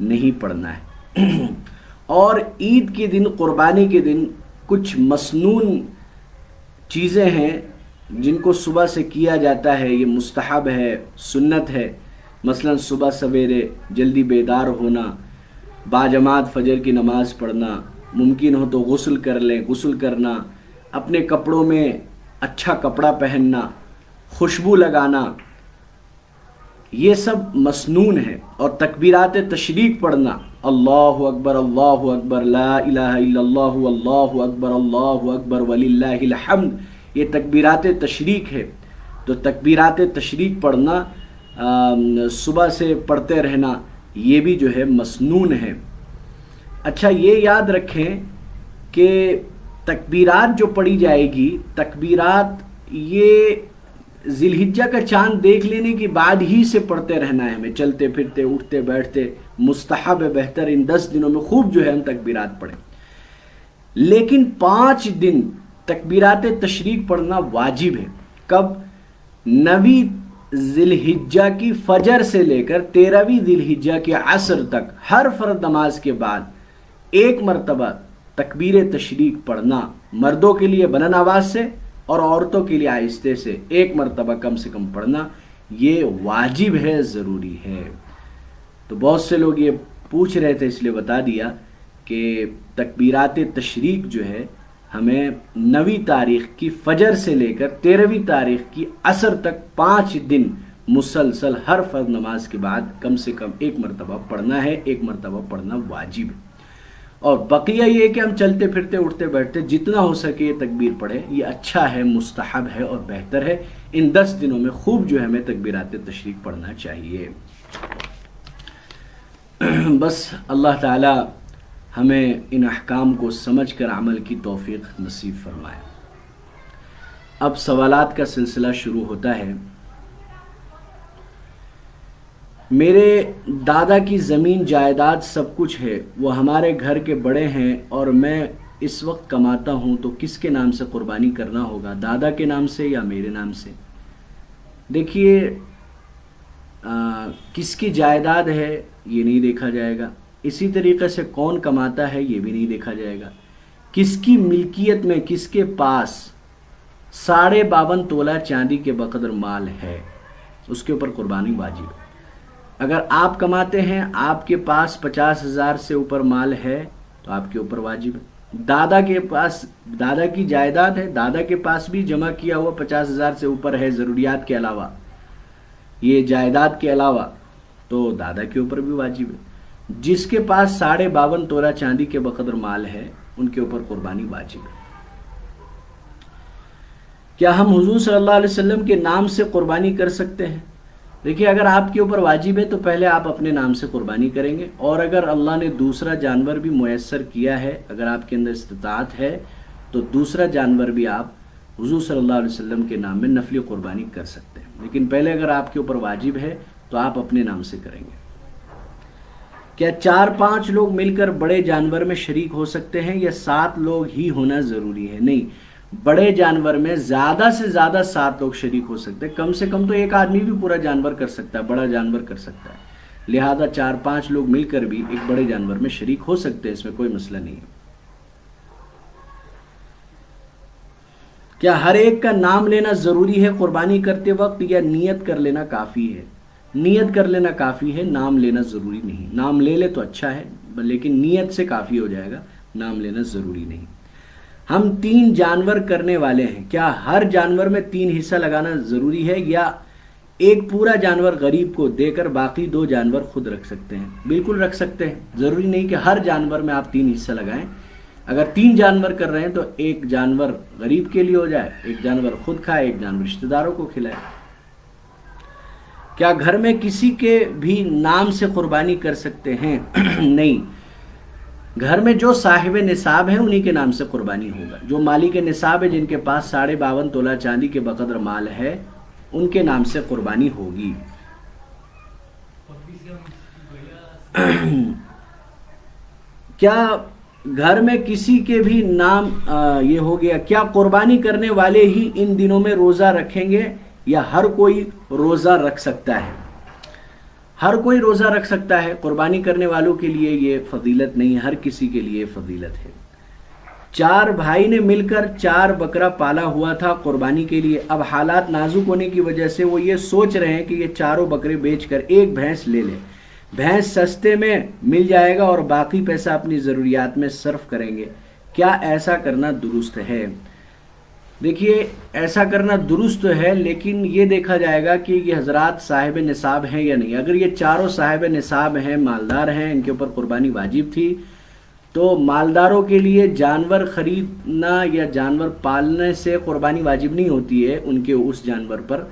نہیں پڑھنا ہے۔ اور عید کے دن، قربانی کے دن کچھ مسنون چیزیں ہیں جن کو صبح سے کیا جاتا ہے، یہ مستحب ہے، سنت ہے۔ مثلا صبح سویرے جلدی بیدار ہونا، باجماعت فجر کی نماز پڑھنا، ممکن ہو تو غسل کر لیں، غسل کرنا، اپنے کپڑوں میں اچھا کپڑا پہننا، خوشبو لگانا، یہ سب مسنون ہے۔ اور تکبیرات تشریق پڑھنا، اللہ اکبر لا الہ الا اللہ اللہ اکبر وللہ الحمد، یہ تکبیرات تشریق ہے۔ تو تکبیرات تشریق پڑھنا، صبح سے پڑھتے رہنا، یہ بھی جو ہے مسنون ہے۔ اچھا یہ یاد رکھیں کہ تکبیرات جو پڑھی جائے گی، تکبیرات یہ ذی الحجہ کا چاند دیکھ لینے کے بعد ہی سے پڑھتے رہنا ہے ہمیں، چلتے پھرتے اٹھتے بیٹھتے، مستحب ہے، بہتر ان 10 دنوں میں خوب جو ہے ہم تکبیرات پڑھیں۔ لیکن 5 دن تکبیرات تشریق پڑھنا واجب ہے۔ کب؟ 9 ذی الحجہ کی فجر سے لے کر 13ویں ذی الحجہ کے عصر تک ہر فرض نماز کے بعد 1 مرتبہ تکبیر تشریق پڑھنا، مردوں کے لیے بلند آواز سے اور عورتوں کے لیے آہستہ سے 1 مرتبہ کم سے کم پڑھنا، یہ واجب ہے، ضروری ہے۔ تو بہت سے لوگ یہ پوچھ رہے تھے، اس لیے بتا دیا کہ تکبیرات تشریق جو ہے ہمیں 9ویں تاریخ کی فجر سے لے کر 13ویں تاریخ کی عصر تک 5 دن مسلسل ہر فرض نماز کے بعد کم سے کم 1 مرتبہ پڑھنا ہے، 1 مرتبہ پڑھنا واجب ہے۔ اور بقیہ یہ کہ ہم چلتے پھرتے اٹھتے بیٹھتے جتنا ہو سکے یہ تکبیر پڑھیں، یہ اچھا ہے، مستحب ہے اور بہتر ہے۔ ان 10 دنوں میں خوب جو ہے ہمیں تکبیرات تشریق پڑھنا چاہیے۔ بس اللہ تعالی ہمیں ان احکام کو سمجھ کر عمل کی توفیق نصیب فرمائے۔ اب سوالات کا سلسلہ شروع ہوتا ہے۔ میرے دادا کی زمین جائیداد سب کچھ ہے، وہ ہمارے گھر کے بڑے ہیں اور میں اس وقت کماتا ہوں، تو کس کے نام سے قربانی کرنا ہوگا، دادا کے نام سے یا میرے نام سے؟ دیکھیے، کس کی جائیداد ہے یہ نہیں دیکھا جائے گا، اسی طریقے سے کون کماتا ہے یہ بھی نہیں دیکھا جائے گا، کس کی ملکیت میں، کس کے پاس 52.5 تولہ چاندی کے بقدر مال ہے، اس کے اوپر قربانی واجب ہے۔ اگر آپ کماتے ہیں، آپ کے پاس 50,000 سے اوپر مال ہے تو آپ کے اوپر واجب ہے۔ دادا کے پاس، دادا کی جائیداد ہے، دادا کے پاس بھی جمع کیا ہوا 50,000 سے اوپر ہے ضروریات کے علاوہ، یہ جائیداد کے علاوہ، تو دادا کے اوپر بھی واجب ہے۔ جس کے پاس 52.5 تولہ چاندی کے بقدر مال ہے ان کے اوپر قربانی واجب ہے۔ کیا ہم حضور صلی اللہ علیہ وسلم کے نام سے قربانی کر سکتے ہیں؟ دیکھیے، اگر آپ کے اوپر واجب ہے تو پہلے آپ اپنے نام سے قربانی کریں گے، اور اگر اللہ نے دوسرا جانور بھی میسر کیا ہے، اگر آپ کے اندر استطاعت ہے تو دوسرا جانور بھی آپ حضور صلی اللہ علیہ وسلم کے نام میں نفلی قربانی کر سکتے ہیں۔ لیکن پہلے اگر آپ کے اوپر واجب ہے تو آپ اپنے نام سے کریں گے۔ کیا 4-5 لوگ مل کر بڑے جانور میں شریک ہو سکتے ہیں یا 7 لوگ ہی ہونا ضروری ہے؟ نہیں، بڑے جانور میں زیادہ سے زیادہ 7 لوگ شریک ہو سکتے ہیں، کم سے کم تو ایک آدمی بھی پورا جانور کر سکتا ہے، بڑا جانور کر سکتا ہے، لہذا 4-5 لوگ مل کر بھی ایک بڑے جانور میں شریک ہو سکتے ہیں، اس میں کوئی مسئلہ نہیں ہے۔ کیا ہر ایک کا نام لینا ضروری ہے قربانی کرتے وقت یا نیت کر لینا کافی ہے؟ نیت کر لینا کافی ہے، نام لینا ضروری نہیں۔ نام لے لے تو اچھا ہے، لیکن نیت سے کافی ہو جائے گا، نام لینا ضروری نہیں۔ ہم 3 جانور کرنے والے ہیں، کیا ہر جانور میں 3 حصہ لگانا ضروری ہے یا ایک پورا جانور غریب کو دے کر باقی 2 جانور خود رکھ سکتے ہیں؟ بالکل رکھ سکتے ہیں، ضروری نہیں کہ ہر جانور میں آپ 3 حصہ لگائیں۔ اگر 3 جانور کر رہے ہیں تو ایک جانور غریب کے لیے ہو جائے، ایک جانور خود کھائے، ایک جانور رشتہ داروں کو کھلائے۔ کیا گھر میں کسی کے بھی نام سے قربانی کر سکتے ہیں؟ نہیں، گھر میں جو صاحب نصاب ہیں انہی کے نام سے قربانی ہوگا۔ جو مالک نصاب ہے، جن کے پاس 52.5 تولہ چاندی کے بقدر مال ہے، ان کے نام سے قربانی ہوگی۔ کیا گھر میں کسی کے بھی نام یہ ہو گیا، کیا قربانی کرنے والے ہی ان دنوں میں روزہ رکھیں گے یا ہر کوئی روزہ رکھ سکتا ہے؟ ہر کوئی روزہ رکھ سکتا ہے، قربانی کرنے والوں کے لیے یہ فضیلت نہیں، ہر کسی کے لیے فضیلت ہے۔ 4 بھائی نے مل کر 4 بکرا پالا ہوا تھا قربانی کے لیے، اب حالات نازک ہونے کی وجہ سے وہ یہ سوچ رہے ہیں کہ یہ چاروں بکرے بیچ کر ایک بھینس لے لیں، بھینس سستے میں مل جائے گا اور باقی پیسہ اپنی ضروریات میں صرف کریں گے، کیا ایسا کرنا درست ہے؟ دیکھیے، ایسا کرنا درست ہے، لیکن یہ دیکھا جائے گا کہ یہ حضرات صاحب نصاب ہیں یا نہیں۔ اگر یہ چاروں صاحب نصاب ہیں، مالدار ہیں، ان کے اوپر قربانی واجب تھی، تو مالداروں کے لیے جانور خریدنا یا جانور پالنے سے قربانی واجب نہیں ہوتی ہے ان کے اس جانور پر۔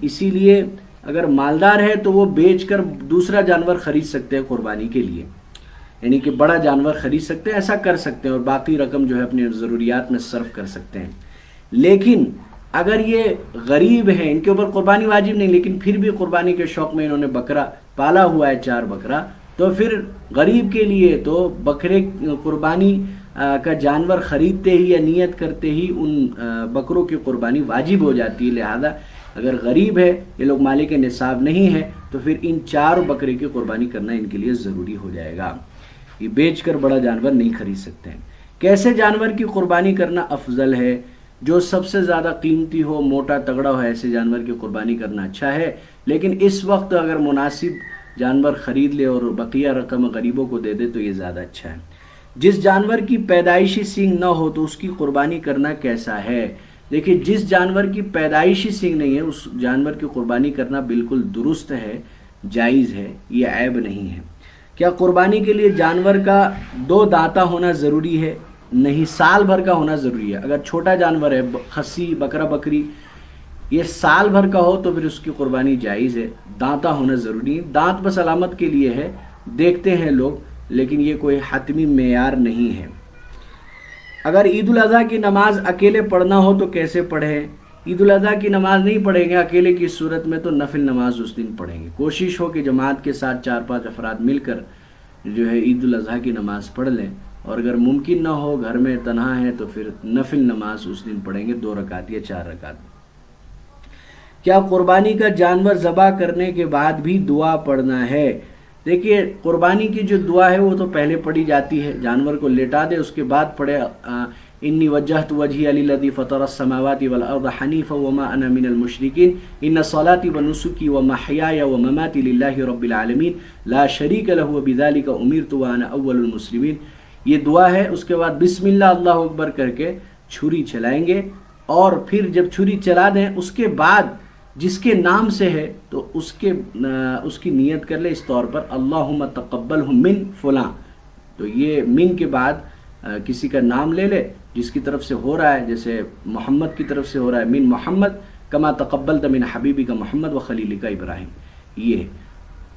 اسی لیے اگر مالدار ہے تو وہ بیچ کر دوسرا جانور خرید سکتے ہیں قربانی کے لیے، یعنی کہ بڑا جانور خرید سکتے ہیں، ایسا کر سکتے ہیں اور باقی رقم جو ہے اپنی ضروریات میں صرف کر سکتے ہیں۔ لیکن اگر یہ غریب ہیں، ان کے اوپر قربانی واجب نہیں، لیکن پھر بھی قربانی کے شوق میں انہوں نے بکرا پالا ہوا ہے 4 بکرا، تو پھر غریب کے لیے تو بکرے قربانی کا جانور خریدتے ہی یا نیت کرتے ہی ان بکروں کی قربانی واجب ہو جاتی ہے۔ لہذا اگر غریب ہے، یہ لوگ مالک نصاب نہیں ہے، تو پھر ان 4 بکرے کی قربانی کرنا ان کے لیے ضروری ہو جائے گا، یہ بیچ کر بڑا جانور نہیں خرید سکتے ہیں۔ کیسے جانور کی قربانی کرنا افضل ہے؟ جو سب سے زیادہ قیمتی ہو، موٹا تگڑا ہو، ایسے جانور کی قربانی کرنا اچھا ہے، لیکن اس وقت اگر مناسب جانور خرید لے اور بقیہ رقم غریبوں کو دے دے تو یہ زیادہ اچھا ہے۔ جس جانور کی پیدائشی سینگ نہ ہو تو اس کی قربانی کرنا کیسا ہے؟ دیکھیے، جس جانور کی پیدائشی سینگ نہیں ہے اس جانور کی قربانی کرنا بالکل درست ہے، جائز ہے، یہ عیب نہیں ہے۔ کیا قربانی کے لیے جانور کا 2 دانتا ہونا ضروری ہے؟ نہیں، سال بھر کا ہونا ضروری ہے۔ اگر چھوٹا جانور ہے، خسی، بکرا، بکری، یہ سال بھر کا ہو تو پھر اس کی قربانی جائز ہے، دانتا ہونا ضروری ہے۔ دانت بس علامت کے لیے ہے، دیکھتے ہیں لوگ، لیکن یہ کوئی حتمی معیار نہیں ہے۔ اگر عید الاضحیٰ کی نماز اکیلے پڑھنا ہو تو کیسے پڑھیں؟ عید الاضحیٰ کی نماز نہیں پڑھیں گے اکیلے کی صورت میں، تو نفل نماز اس دن پڑھیں گے۔ کوشش ہو کہ جماعت کے ساتھ 4-5 افراد مل کر جو ہے عید الاضحیٰ کی نماز پڑھ لیں، اور اگر ممکن نہ ہو، گھر میں تنہا ہے، تو پھر نفل نماز اس دن پڑھیں گے 2 رکعت یا 4 رکعت۔ کیا قربانی کا جانور ذبح کرنے کے بعد بھی دعا پڑھنا ہے؟ دیکھیے، قربانی کی جو دعا ہے وہ تو پہلے پڑھی جاتی ہے، جانور کو لٹا دے اس کے بعد پڑھے انی وجہت وجہی للذی فطر السماوات والارض حنیفا وما انا من المشرکین ان صلاتی ونسکی ومحیای ومماتی للہ رب العالمین لا شریک لہ وبذلک امرت وانا اول المسلمین، یہ دعا ہے۔ اس کے بعد بسم اللہ اللہ اکبر کر کے چھری چلائیں گے، اور پھر جب چھری چلا دیں اس کے بعد جس کے نام سے ہے تو اس کی نیت کر لے، اس طور پر اللہم تقبلہ من فلاں، تو یہ من کے بعد کسی کا نام لے لے جس کی طرف سے ہو رہا ہے، جیسے محمد کی طرف سے ہو رہا ہے من محمد کما تقبلت من حبیبی کا محمد و خلیلی کا ابراہیم، یہ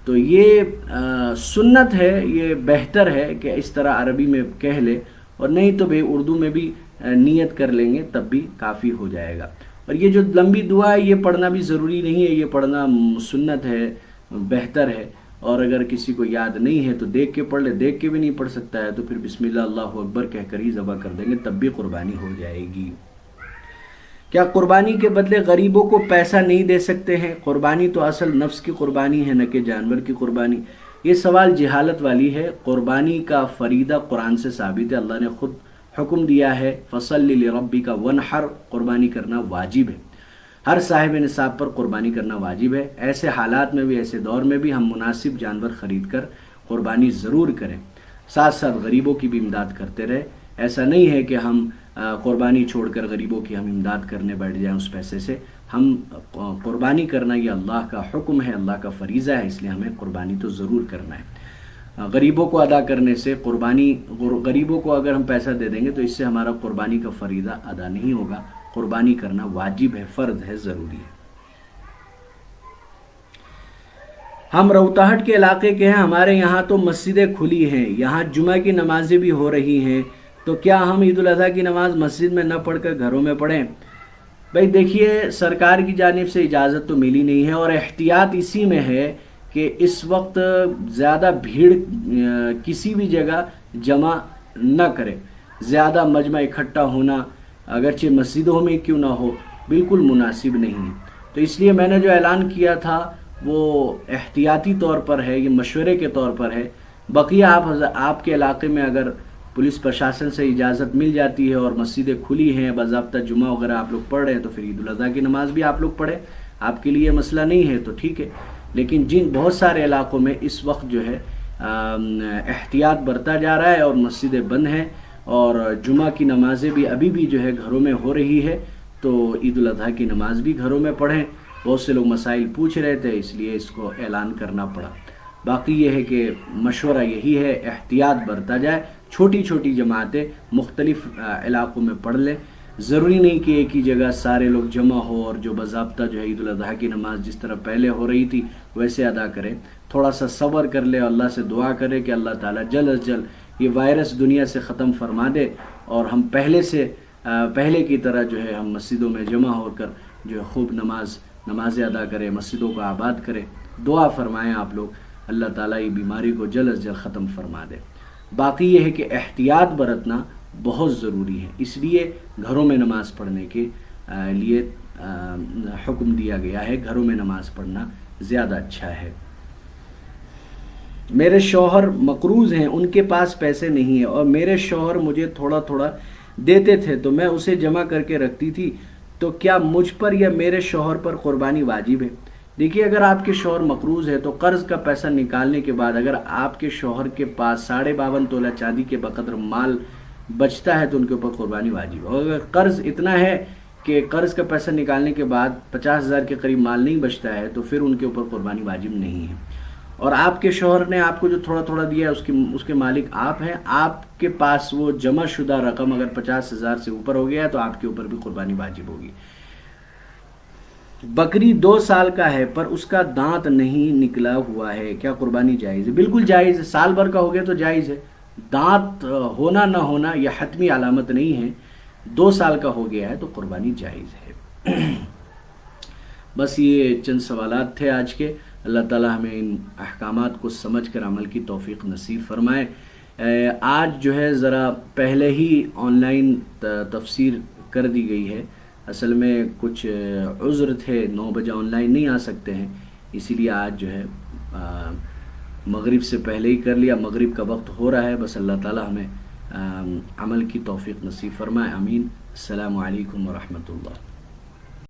تو یہ سنت ہے، یہ بہتر ہے کہ اس طرح عربی میں کہہ لے، اور نہیں تو بھئی اردو میں بھی نیت کر لیں گے تب بھی کافی ہو جائے گا۔ اور یہ جو لمبی دعا ہے یہ پڑھنا بھی ضروری نہیں ہے، یہ پڑھنا سنت ہے، بہتر ہے، اور اگر کسی کو یاد نہیں ہے تو دیکھ کے پڑھ لے، دیکھ کے بھی نہیں پڑھ سکتا ہے تو پھر بسم اللہ اللہ اکبر کہہ کر ہی ذبح کر دیں گے، تب بھی قربانی ہو جائے گی۔ کیا قربانی کے بدلے غریبوں کو پیسہ نہیں دے سکتے ہیں؟ قربانی تو اصل نفس کی قربانی ہے، نہ کہ جانور کی قربانی۔ یہ سوال جہالت والی ہے۔ قربانی کا فریضہ قرآن سے ثابت ہے، اللہ نے خود حکم دیا ہے فَصَلِّ لِرَبِّكَ وَانْحَرْ، قربانی کرنا واجب ہے، ہر صاحب نصاب پر قربانی کرنا واجب ہے۔ ایسے حالات میں بھی، ایسے دور میں بھی ہم مناسب جانور خرید کر قربانی ضرور کریں، ساتھ ساتھ غریبوں کی بھی امداد کرتے رہے۔ ایسا نہیں ہے کہ ہم قربانی چھوڑ کر غریبوں کی ہم امداد کرنے بیٹھ جائیں اس پیسے سے۔ ہم قربانی کرنا یہ اللہ کا حکم ہے، اللہ کا فریضہ ہے، اس لیے ہمیں قربانی تو ضرور کرنا ہے۔ غریبوں کو ادا کرنے سے غریبوں کو اگر ہم پیسہ دے دیں گے تو اس سے ہمارا قربانی کا فریضہ ادا نہیں ہوگا۔ قربانی کرنا واجب ہے، فرض ہے، ضروری ہے۔ ہم روتاہٹ کے علاقے کے ہیں، ہمارے یہاں تو مسجدیں کھلی ہیں، یہاں جمعہ کی نمازیں بھی ہو رہی ہیں، تو کیا ہم عید الاضحیٰ کی نماز مسجد میں نہ پڑھ کر گھروں میں پڑھیں؟ بھائی دیکھیے، سرکار کی جانب سے اجازت تو ملی نہیں ہے، اور احتیاط اسی میں ہے کہ اس وقت زیادہ بھیڑ کسی بھی جگہ جمع نہ کرے، زیادہ مجمع اکٹھا ہونا اگرچہ مسجدوں میں کیوں نہ ہو بالکل مناسب نہیں ہے۔ تو اس لیے میں نے جو اعلان کیا تھا وہ احتیاطی طور پر ہے، یہ مشورے کے طور پر ہے. بقیہ آپ کے علاقے میں اگر پولیس پرشاسن سے اجازت مل جاتی ہے اور مسجدیں کھلی ہیں، باضابطہ جمعہ وغیرہ آپ لوگ پڑھ رہے ہیں، تو پھر عید الاضحیٰ کی نماز بھی آپ لوگ پڑھیں. آپ کے لیے مسئلہ نہیں ہے تو ٹھیک ہے. لیکن جن بہت سارے علاقوں میں اس وقت جو ہے احتیاط برتا جا رہا ہے اور مسجدیں بند ہیں اور جمعہ کی نمازیں بھی ابھی بھی جو ہے گھروں میں ہو رہی ہے، تو عید الاضحیٰ کی نماز بھی گھروں میں پڑھیں. بہت سے لوگ مسائل پوچھ رہے تھے، اس لیے اس کو اعلان کرنا پڑا. باقی یہ ہے کہ مشورہ یہی ہے، احتیاط برتا جائے. چھوٹی چھوٹی جماعتیں مختلف علاقوں میں پڑھ لیں. ضروری نہیں کہ ایک ہی جگہ سارے لوگ جمع ہو اور جو باضابطہ جو ہے عید الاضحیٰ کی نماز جس طرح پہلے ہو رہی تھی ویسے ادا کریں. تھوڑا سا صبر کر لے اور اللہ سے دعا کرے کہ اللہ تعالیٰ جلد از جلد یہ وائرس دنیا سے ختم فرما دے اور ہم پہلے کی طرح جو ہے ہم مسجدوں میں جمع ہو کر جو ہے خوب نمازیں ادا کریں، مسجدوں کو آباد کریں. دعا فرمائیں آپ لوگ، اللہ تعالیٰ یہ بیماری کو جلد از جلد ختم فرما دے. باقی یہ ہے کہ احتیاط برتنا بہت ضروری ہے، اس لیے گھروں میں نماز پڑھنے کے لیے حکم دیا گیا ہے. گھروں میں نماز پڑھنا زیادہ اچھا ہے. میرے شوہر مقروض ہیں، ان کے پاس پیسے نہیں ہیں اور میرے شوہر مجھے تھوڑا تھوڑا دیتے تھے تو میں اسے جمع کر کے رکھتی تھی، تو کیا مجھ پر یا میرے شوہر پر قربانی واجب ہے؟ دیکھیے، اگر آپ کے شوہر مقروض ہے تو قرض کا پیسہ نکالنے کے بعد اگر آپ کے شوہر کے پاس 52.5 تولہ چاندی کے بقدر مال بچتا ہے تو ان کے اوپر قربانی واجب ہے. اور اگر قرض اتنا ہے کہ قرض کا پیسہ نکالنے کے بعد 50,000 کے قریب مال نہیں بچتا ہے تو پھر ان کے اوپر قربانی واجب نہیں ہے. اور آپ کے شوہر نے آپ کو جو تھوڑا تھوڑا دیا ہے اس کے مالک آپ ہیں. آپ کے پاس وہ جمع شدہ رقم اگر 50,000 سے اوپر ہو گیا ہے تو آپ کے اوپر بھی قربانی واجب ہوگی. بکری 2 سال کا ہے پر اس کا دانت نہیں نکلا ہوا ہے، کیا قربانی جائز ہے؟ بالکل جائز ہے. سال بھر کا ہو گیا تو جائز ہے. دانت ہونا نہ ہونا یہ حتمی علامت نہیں ہے. 2 سال کا ہو گیا ہے تو قربانی جائز ہے. بس یہ چند سوالات تھے آج کے. اللہ تعالی ہمیں ان احکامات کو سمجھ کر عمل کی توفیق نصیب فرمائے. آج جو ہے ذرا پہلے ہی آن لائن تفسیر کر دی گئی ہے. اصل میں کچھ عذر تھے، 9 بجے آن لائن نہیں آ سکتے ہیں، اسی لیے آج جو ہے مغرب سے پہلے ہی کر لیا. مغرب کا وقت ہو رہا ہے. بس اللہ تعالی ہمیں عمل کی توفیق نصیب فرمائے. آمین. السلام علیکم ورحمۃ اللہ.